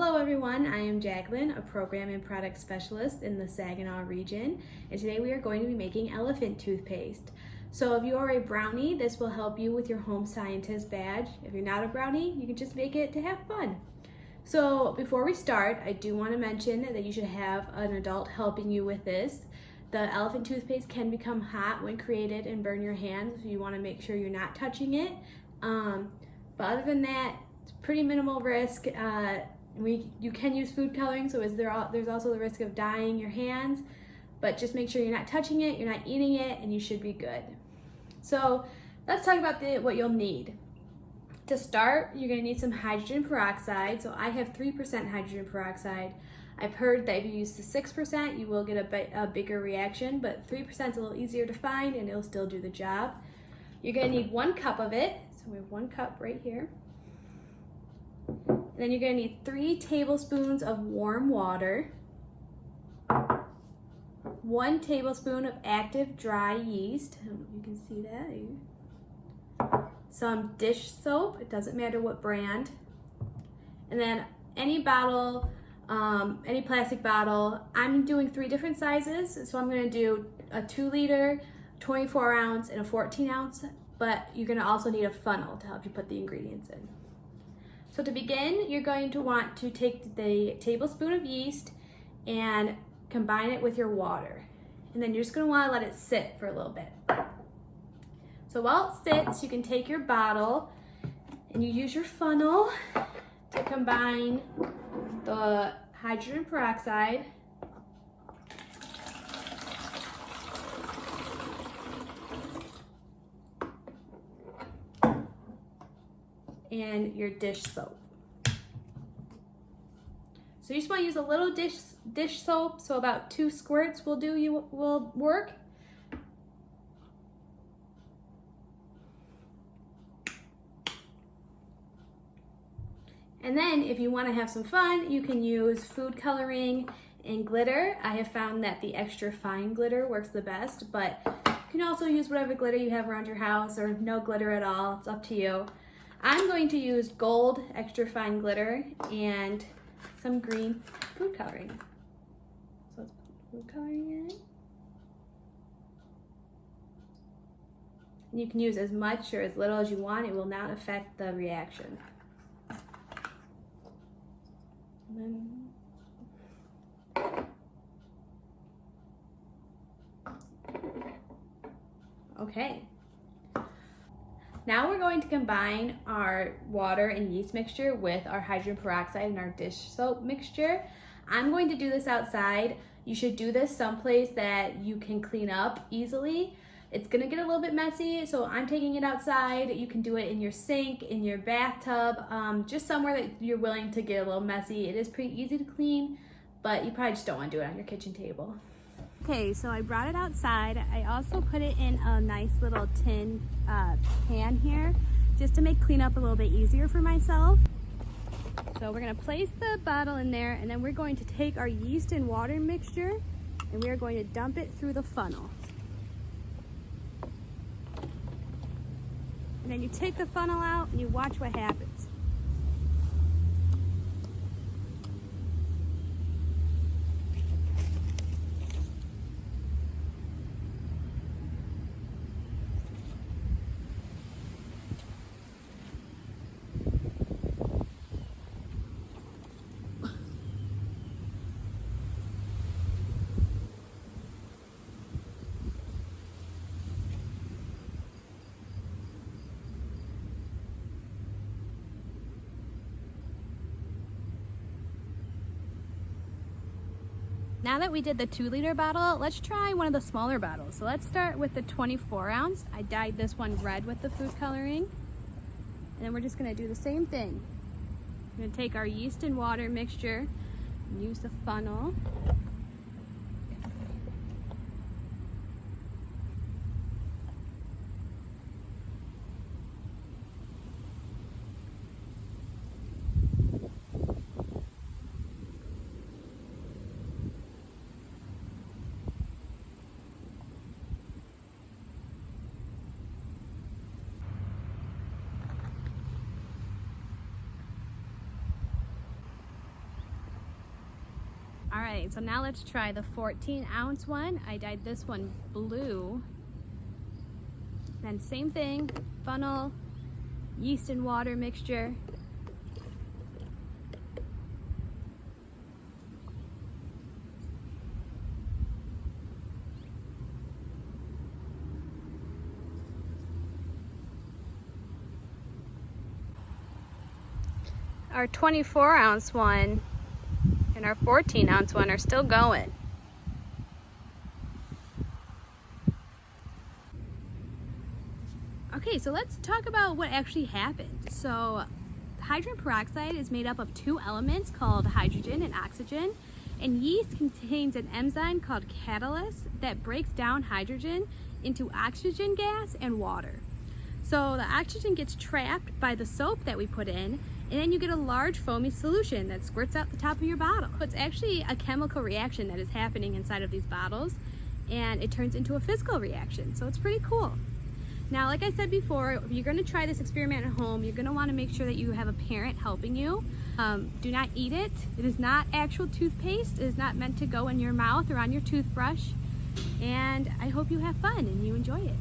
Hello everyone, I am Jacqueline, a program and product specialist in the Saginaw region, and today we are going to be making elephant toothpaste. So if you are a brownie, this will help you with your home scientist badge. If you're not a brownie, you can just make it to have fun. So before we start, I do want to mention that you should have an adult helping you with this. The elephant toothpaste can become hot when created and burn your hands, so you want to make sure you're not touching it. But other than that, it's pretty minimal risk. You can use food coloring, so there's also the risk of dyeing your hands, but just make sure you're not touching it, you're not eating it, and you should be good. So let's talk about what you'll need. To start, you're going to need some hydrogen peroxide. So I have 3% hydrogen peroxide. I've heard that if you use the 6%, you will get a bigger reaction, but 3% is a little easier to find and it'll still do the job. You're going to need 1 cup of it. So we have 1 cup right here. And then you're going to need 3 tablespoons of warm water, 1 tablespoon of active dry yeast. I don't know if you can see that. Some dish soap, it doesn't matter what brand. And then any bottle, any plastic bottle. I'm doing 3 different sizes, so I'm going to do a 2-liter, 24-ounce, and a 14-ounce, but you're going to also need a funnel to help you put the ingredients in. So to begin, you're going to want to take the tablespoon of yeast and combine it with your water. And then you're just going to want to let it sit for a little bit. So while it sits, you can take your bottle and you use your funnel to combine the hydrogen peroxide and your dish soap. So you just want to use a little dish soap, so about 2 squirts will work. And then if you want to have some fun, you can use food coloring and glitter. I have found that the extra fine glitter works the best, but you can also use whatever glitter you have around your house or no glitter at all. It's up to you. I'm going to use gold extra fine glitter and some green food coloring. So let's put food coloring in. And you can use as much or as little as you want. It will not affect the reaction. Okay. Now we're going to combine our water and yeast mixture with our hydrogen peroxide and our dish soap mixture. I'm going to do this outside. You should do this someplace that you can clean up easily. It's gonna get a little bit messy, so I'm taking it outside. You can do it in your sink, in your bathtub, just somewhere that you're willing to get a little messy. It is pretty easy to clean, but you probably just don't want to do it on your kitchen table. Okay, so I brought it outside. I also put it in a nice little tin pan here, just to make cleanup a little bit easier for myself. So we're gonna place the bottle in there, and then we're going to take our yeast and water mixture, and we are going to dump it through the funnel. And then you take the funnel out and you watch what happens. Now that we did the 2-liter bottle, let's try one of the smaller bottles. So let's start with the 24-ounce. I dyed this one red with the food coloring. And then we're just gonna do the same thing. We're gonna take our yeast and water mixture and use the funnel. right, so now let's try the 14-ounce one. I dyed this one blue. Then same thing, funnel, yeast and water mixture. Our 24-ounce one and our 14-ounce one are still going. Okay, so let's talk about what actually happened. So hydrogen peroxide is made up of two elements called hydrogen and oxygen, and yeast contains an enzyme called catalase that breaks down hydrogen into oxygen gas and water. So the oxygen gets trapped by the soap that we put in, and then you get a large foamy solution that squirts out the top of your bottle. So it's actually a chemical reaction that is happening inside of these bottles, and it turns into a physical reaction, so it's pretty cool. Now, like I said before, if you're gonna try this experiment at home, you're gonna wanna make sure that you have a parent helping you. Do not eat it. It is not actual toothpaste. It is not meant to go in your mouth or on your toothbrush. And I hope you have fun and you enjoy it.